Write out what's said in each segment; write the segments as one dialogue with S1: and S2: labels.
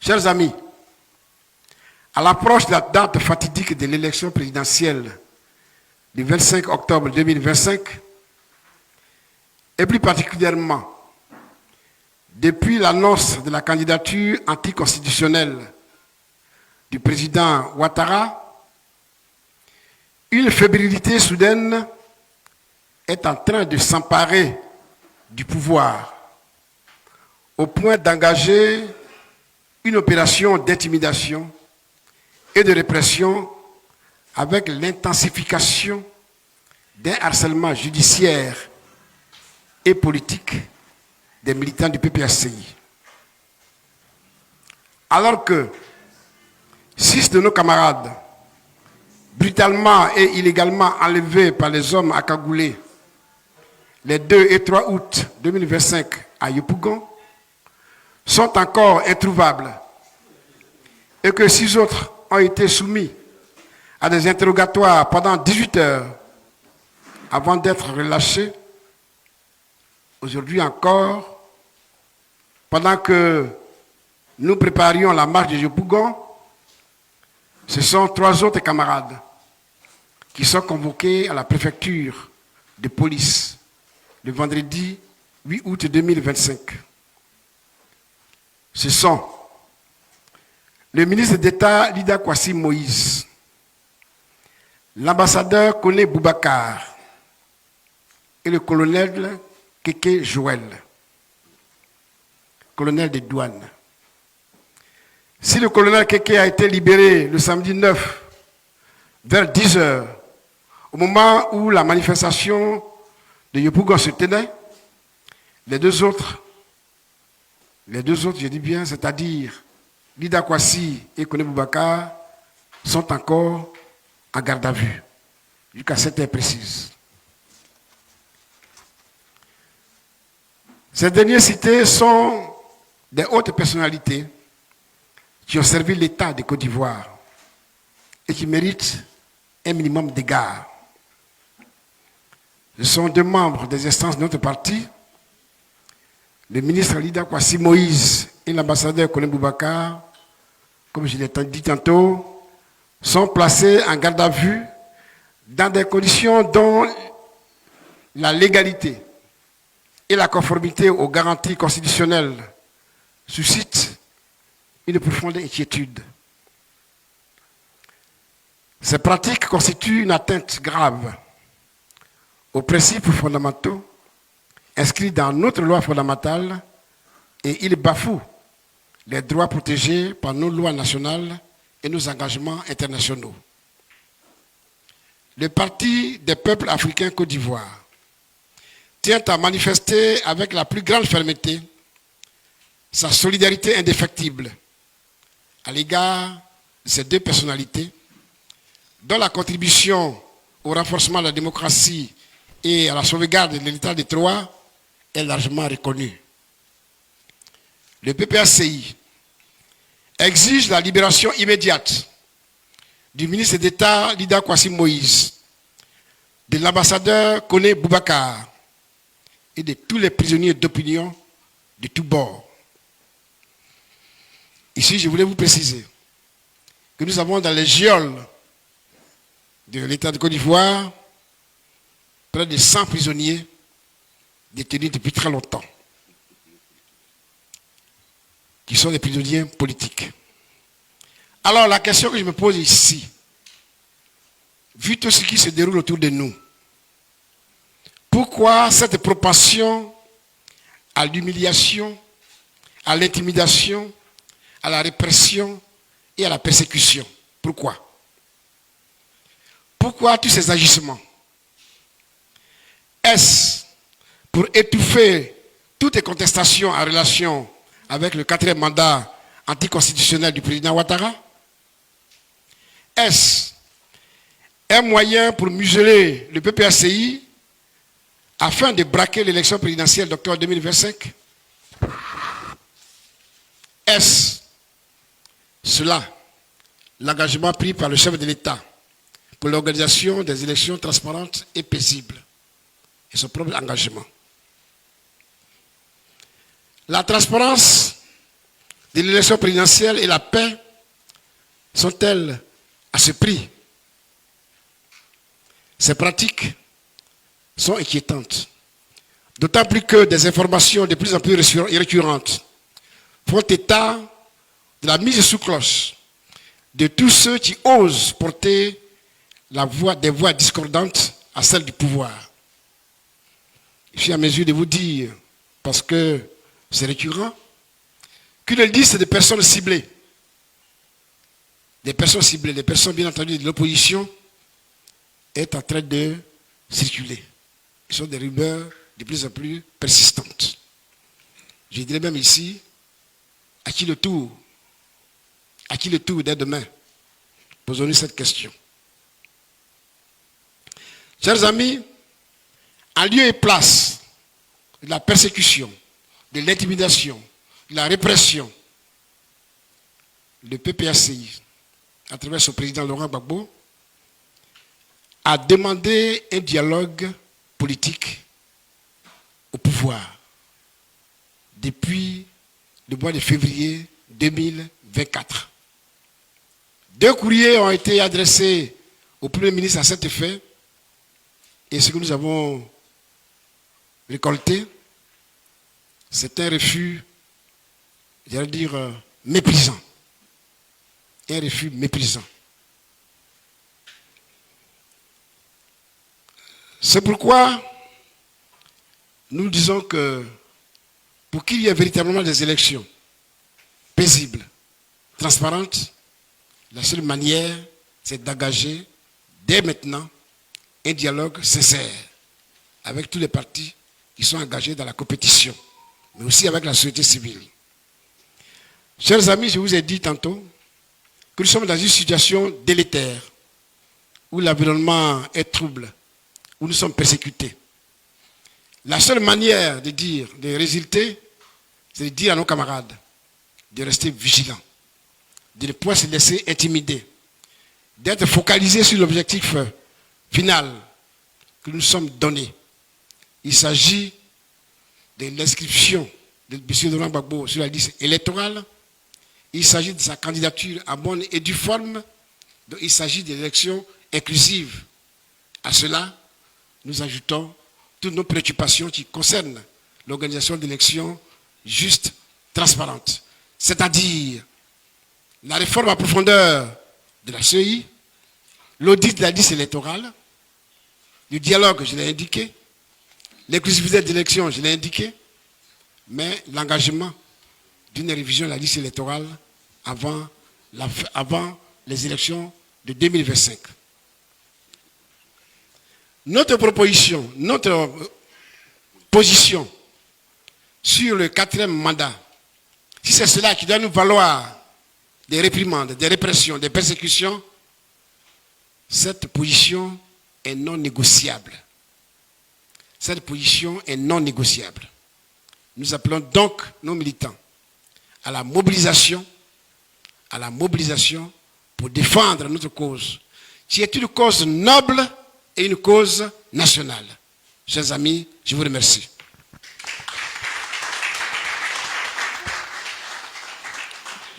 S1: Chers amis, à l'approche de la date fatidique de l'élection présidentielle du 25 octobre 2025, et plus particulièrement depuis l'annonce de la candidature anticonstitutionnelle du président Ouattara, une fébrilité soudaine est en train de s'emparer du pouvoir au point d'engager une opération d'intimidation et de répression avec l'intensification d'un harcèlement judiciaire et politique des militants du PPACI. Alors que 6 de nos camarades, brutalement et illégalement enlevés par les hommes accagoulés les 2 et 3 août 2025 à Yopougon, sont encore introuvables et que 6 autres ont été soumis à des interrogatoires pendant 18 heures avant d'être relâchés, aujourd'hui encore, pendant que nous préparions la marche de Yopougon, ce sont 3 autres camarades qui sont convoqués à la préfecture de police le vendredi 8 août 2025. Ce sont le ministre d'État Lida Kwasi Moïse, l'ambassadeur Kone Boubacar et le colonel Keke Joël, colonel des douanes. Si le colonel Keke a été libéré le samedi 9 vers 10 h, au moment où la manifestation de Yopougon se tenait, les deux autres, je dis bien, c'est-à-dire Lida Kwasi et Kone Boubacar, sont encore en garde à vue, jusqu'à cette heure précise. Ces derniers cités sont des hautes personnalités qui ont servi l'État de Côte d'Ivoire et qui méritent un minimum d'égard. Ce sont 2 membres des instances de notre parti, le ministre Lida Kwasi Moïse et l'ambassadeur Kone Boubacar, comme je l'ai dit tantôt, sont placés en garde à vue dans des conditions dont la légalité et la conformité aux garanties constitutionnelles suscitent une profonde inquiétude. Ces pratiques constituent une atteinte grave aux principes fondamentaux inscrits dans notre loi fondamentale et ils bafouent les droits protégés par nos lois nationales et nos engagements internationaux. Le Parti des peuples africains Côte d'Ivoire tient à manifester avec la plus grande fermeté sa solidarité indéfectible à l'égard de ces 2 personnalités dont la contribution au renforcement de la démocratie et à la sauvegarde de l'État de droit est largement reconnue. Le PPACI exige la libération immédiate du ministre d'État Lida Kwasi Moïse, de l'ambassadeur Kone Boubacar et de tous les prisonniers d'opinion de tous bords. Ici, je voulais vous préciser que nous avons dans les geôles de l'État de Côte d'Ivoire près de 100 prisonniers détenus depuis très longtemps, qui sont des prisonniers politiques. Alors la question que je me pose ici, vu tout ce qui se déroule autour de nous, pourquoi cette propension à l'humiliation, à l'intimidation, à la répression et à la persécution? Pourquoi? Pourquoi tous ces agissements? Est-ce pour étouffer toutes les contestations en relation avec le 4e mandat anticonstitutionnel du président Ouattara? Est-ce un moyen pour museler le PPACI afin de braquer l'élection présidentielle d'octobre 2025? Est-ce cela l'engagement pris par le chef de l'État pour l'organisation des élections transparentes et paisibles et son propre engagement? La transparence de l'élection présidentielle et la paix sont-elles à ce prix? Ces pratiques sont inquiétantes, d'autant plus que des informations de plus en plus récurrentes font état de la mise sous cloche de tous ceux qui osent porter des voix discordantes à celles du pouvoir. Je suis à mesure de vous dire, parce que c'est récurrent, qu'une liste de personnes ciblées, des personnes bien entendu de l'opposition, est en train de circuler. Ce sont des rumeurs de plus en plus persistantes. Je dirais même ici, à qui le tour? À qui le tour dès demain? Posons-nous cette question. Chers amis, en lieu et place de la persécution, de l'intimidation, de la répression, le PPACI, à travers son président Laurent Gbagbo, a demandé un dialogue politique au pouvoir depuis le mois de février 2024. 2 courriers ont été adressés au Premier ministre à cet effet, et ce que nous avons récolté, c'est un refus, j'allais dire, méprisant. Un refus méprisant. C'est pourquoi nous disons que pour qu'il y ait véritablement des élections paisibles, transparentes, la seule manière, c'est d'engager dès maintenant un dialogue sincère avec tous les partis qui sont engagés dans la compétition, mais aussi avec la société civile. Chers amis, je vous ai dit tantôt que nous sommes dans une situation délétère, où l'environnement est trouble, où nous sommes persécutés. La seule manière de résulter, c'est de dire à nos camarades de rester vigilants, de ne pas se laisser intimider, d'être focalisés sur l'objectif final que nous sommes donnés. Il s'agit de l'inscription de M. Laurent Gbagbo sur la liste électorale. Il s'agit de sa candidature en bonne et due forme. Donc il s'agit de l'élection inclusive. À cela, nous ajoutons toutes nos préoccupations qui concernent l'organisation d'élections justes, transparentes. C'est-à-dire la réforme en profondeur de la CEI, l'audit de la liste électorale, le dialogue, je l'ai indiqué, l'inclusivité d'élections, je l'ai indiqué, mais l'engagement d'une révision de la liste électorale avant les élections de 2025. Notre proposition, notre position sur le 4e mandat, si c'est cela qui doit nous valoir des réprimandes, des répressions, des persécutions, cette position est non négociable. Cette position est non négociable. Nous appelons donc nos militants à la mobilisation pour défendre notre cause, qui est une cause noble et une cause nationale. Chers amis, je vous remercie.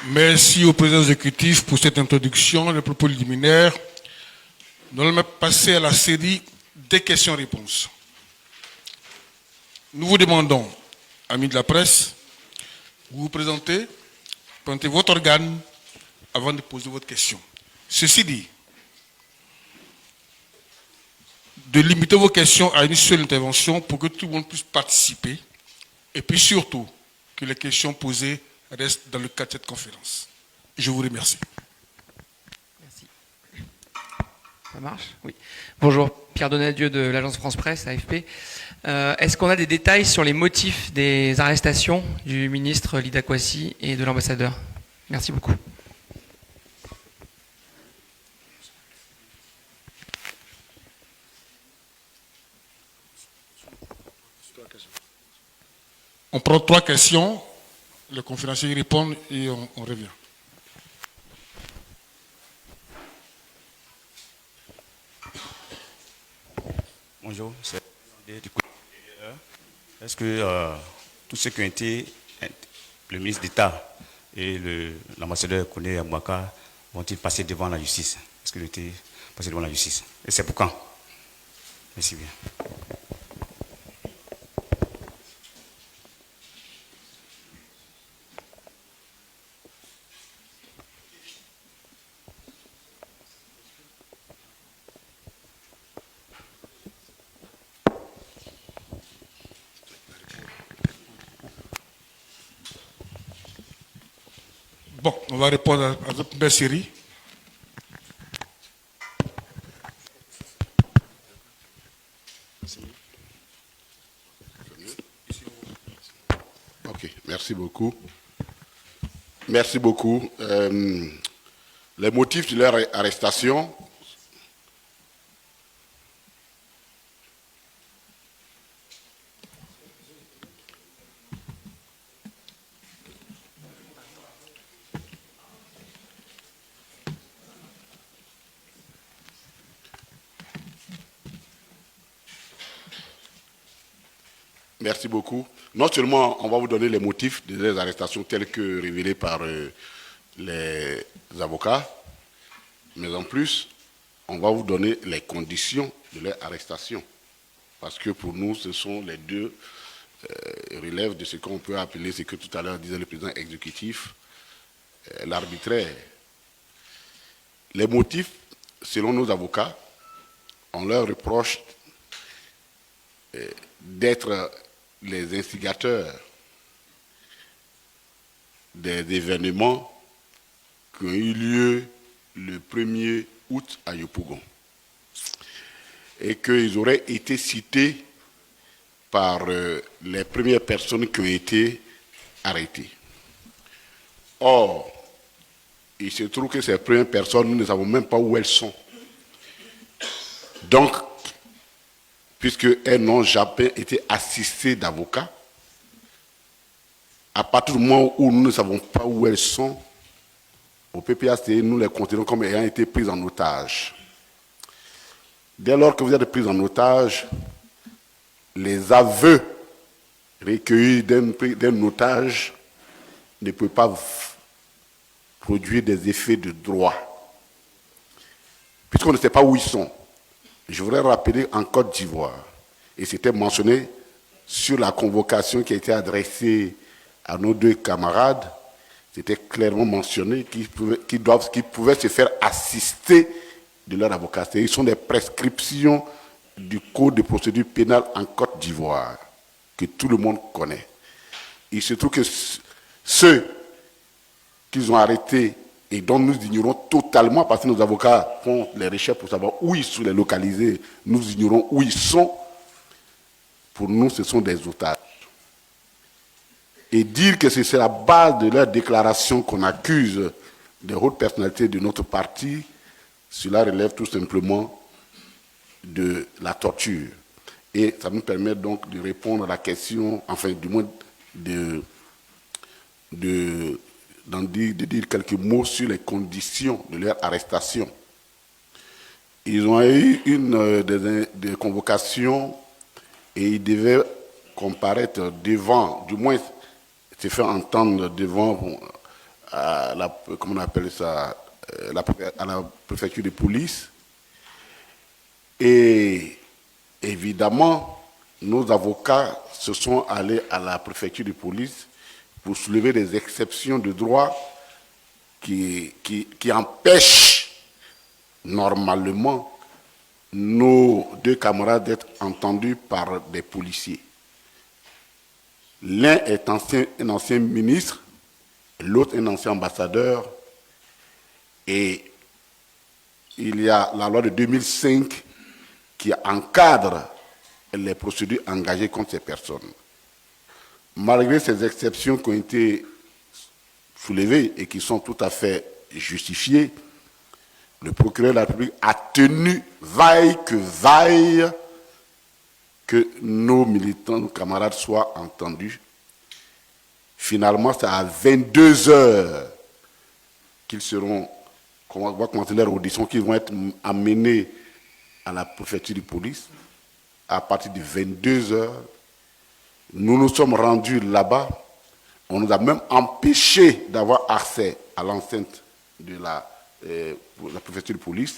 S2: Merci au président exécutif pour cette introduction, le propos liminaire. Nous allons passer à la série des questions-réponses. Nous vous demandons, amis de la presse, vous présentez votre organe avant de poser votre question. Ceci dit, de limiter vos questions à une seule intervention pour que tout le monde puisse participer et puis surtout que les questions posées restent dans le cadre de cette conférence. Je vous remercie.
S3: Merci. Ça marche? Oui. Bonjour, Pierre Donadieu de l'agence France Presse, AFP. Est-ce qu'on a des détails sur les motifs des arrestations du ministre Lida Kouassi et de l'ambassadeur? Merci beaucoup.
S2: On prend 3 questions, les conférenciers y répondent et on revient.
S4: Bonjour, c'est du côté. Est-ce que tous ceux qui ont été le ministre d'État et l'ambassadeur Koné Amouaka vont-ils passer devant la justice? Est-ce qu'ils ont été passés devant la justice? Et c'est pour quand? Merci bien.
S2: Bon, on va répondre à la première série.
S5: Ok, merci beaucoup. Merci beaucoup. Les motifs de leur arrestation, merci beaucoup. Non seulement on va vous donner les motifs de leurs arrestations tels que révélés par les avocats, mais en plus, on va vous donner les conditions de leur arrestation. Parce que pour nous, ce sont les deux relèves de ce qu'on peut appeler, ce que tout à l'heure disait le président exécutif, l'arbitraire. Les motifs, selon nos avocats, on leur reproche d'être les instigateurs des événements qui ont eu lieu le 1er août à Yopougon et qu'ils auraient été cités par les premières personnes qui ont été arrêtées. Or, il se trouve que ces premières personnes, nous ne savons même pas où elles sont. Donc, puisqu'elles n'ont jamais été assistées d'avocats, à partir du moment où nous ne savons pas où elles sont, au PPAC, nous les considérons comme ayant été prises en otage. Dès lors que vous êtes pris en otage, les aveux recueillis d'un otage ne peuvent pas produire des effets de droit, puisqu'on ne sait pas où ils sont. Je voudrais rappeler en Côte d'Ivoire, et c'était mentionné sur la convocation qui a été adressée à nos deux camarades, c'était clairement mentionné qu'ils pouvaient se faire assister de leur avocat. Ils sont des prescriptions du Code de procédure pénale en Côte d'Ivoire, que tout le monde connaît. Il se trouve que ceux qu'ils ont arrêtés et dont nous ignorons totalement, parce que nos avocats font les recherches pour savoir où ils sont les localisés, nous ignorons où ils sont, pour nous ce sont des otages. Et dire que c'est la base de leur déclaration qu'on accuse des hautes personnalités de notre parti, cela relève tout simplement de la torture. Et ça nous permet donc de répondre à la question, enfin du moins de dire quelques mots sur les conditions de leur arrestation. Ils ont eu une des convocations et ils devaient comparaître devant, du moins se faire entendre devant à la, comment on appelle ça, à la préfecture de police. Et évidemment, nos avocats se sont allés à la préfecture de police pour soulever des exceptions de droit qui empêchent normalement nos deux camarades d'être entendus par des policiers. L'un est un ancien ministre, l'autre un ancien ambassadeur, et il y a la loi de 2005 qui encadre les procédures engagées contre ces personnes. Malgré ces exceptions qui ont été soulevées et qui sont tout à fait justifiées, le procureur de la République a tenu vaille que nos militants, nos camarades soient entendus. Finalement, c'est à 22 heures qu'ils seront, on va commencer leur audition, qu'ils vont être amenés à la préfecture de police. À partir de 22 heures, nous nous sommes rendus là-bas. On nous a même empêché d'avoir accès à l'enceinte de la préfecture de police.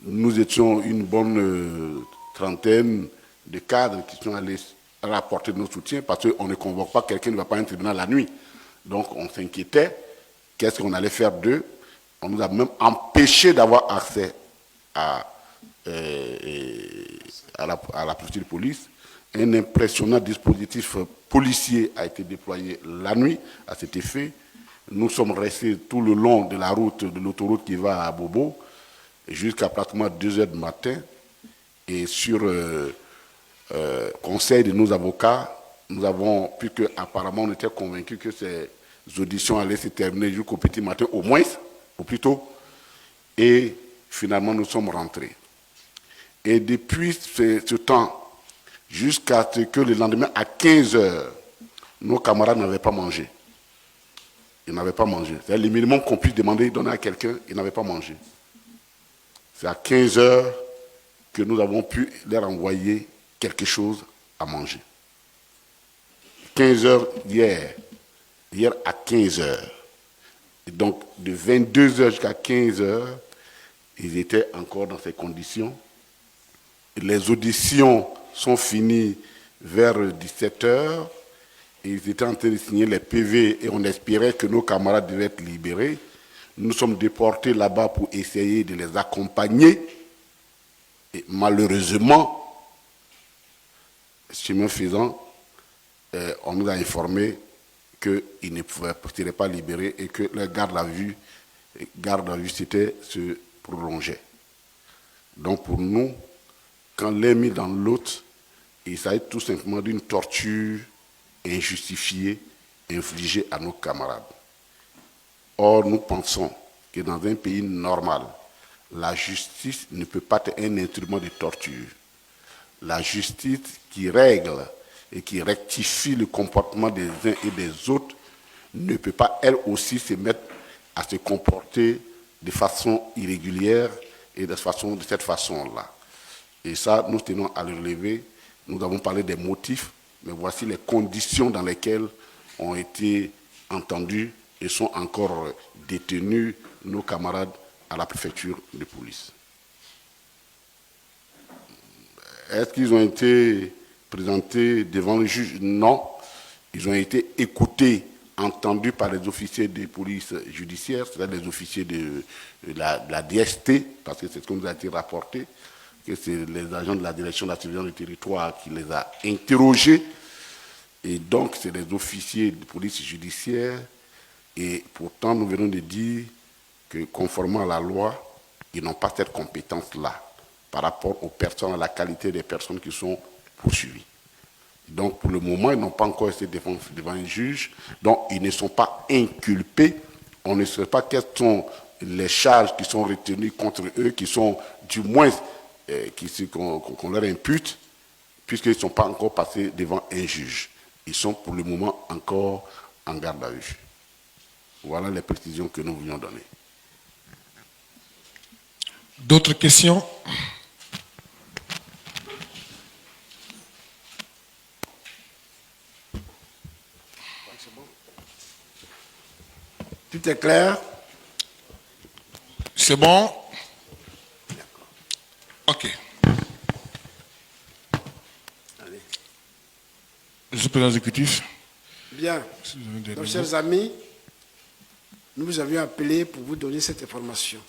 S5: Nous étions une bonne trentaine de cadres qui sont allés rapporter notre soutien parce qu'on ne convoque pas quelqu'un qui ne va pas à un tribunal la nuit. Donc on s'inquiétait. Qu'est-ce qu'on allait faire d'eux? On nous a même empêché d'avoir accès à la préfecture de police. Un impressionnant dispositif policier a été déployé la nuit à cet effet. Nous sommes restés tout le long de la route, de l'autoroute qui va à Bobo, jusqu'à pratiquement 2 heures du matin. Et sur conseil de nos avocats, nous avons, puisque apparemment on était convaincus que ces auditions allaient se terminer jusqu'au petit matin, au moins, ou plus tôt, et finalement nous sommes rentrés. Et depuis ce temps, jusqu'à ce que le lendemain, à 15 heures, nos camarades n'avaient pas mangé. Ils n'avaient pas mangé. C'est le minimum qu'on puisse demander, donner à quelqu'un, ils n'avaient pas mangé. C'est à 15 heures que nous avons pu leur envoyer quelque chose à manger. 15 heures hier à 15 heures. Et donc, de 22 heures jusqu'à 15 heures, ils étaient encore dans ces conditions. Les auditions sont finies vers 17 heures. Ils étaient en train de signer les PV et on espérait que nos camarades devaient être libérés. Nous sommes déportés là-bas pour essayer de les accompagner. Et malheureusement, chemin faisant, on nous a informé qu'ils ne seraient pas libérés et que leur garde à vue se prolongeait. Donc pour nous, quand l'un mis dans l'autre, il s'agit tout simplement d'une torture injustifiée infligée à nos camarades. Or, nous pensons que dans un pays normal, la justice ne peut pas être un instrument de torture. La justice qui règle et qui rectifie le comportement des uns et des autres ne peut pas, elle aussi, se mettre à se comporter de façon irrégulière et de cette façon-là. Et ça, nous tenons à le relever. Nous avons parlé des motifs, mais voici les conditions dans lesquelles ont été entendus et sont encore détenus nos camarades à la préfecture de police. Est-ce qu'ils ont été présentés devant le juge? Non. Ils ont été écoutés, entendus par les officiers de police judiciaire, c'est-à-dire les officiers de la DST, parce que c'est ce qui nous a été rapporté, que c'est les agents de la direction de la surveillance du territoire qui les a interrogés. Et donc, c'est les officiers de police judiciaire. Et pourtant, nous venons de dire que, conformément à la loi, ils n'ont pas cette compétence-là par rapport aux personnes, à la qualité des personnes qui sont poursuivies. Donc, pour le moment, ils n'ont pas encore été devant un juge. Donc, ils ne sont pas inculpés. On ne sait pas quelles sont les charges qui sont retenues contre eux, qui sont du moins qu'on leur impute, puisqu'ils ne sont pas encore passés devant un juge. Ils sont pour le moment encore en garde à vue. Voilà les précisions que nous voulions donner.
S2: D'autres questions?
S1: Tout est clair?
S2: C'est bon? Ok.
S1: Allez.
S2: Monsieur le président exécutif.
S1: Bien. Donc, chers amis, nous vous avions appelé pour vous donner cette information.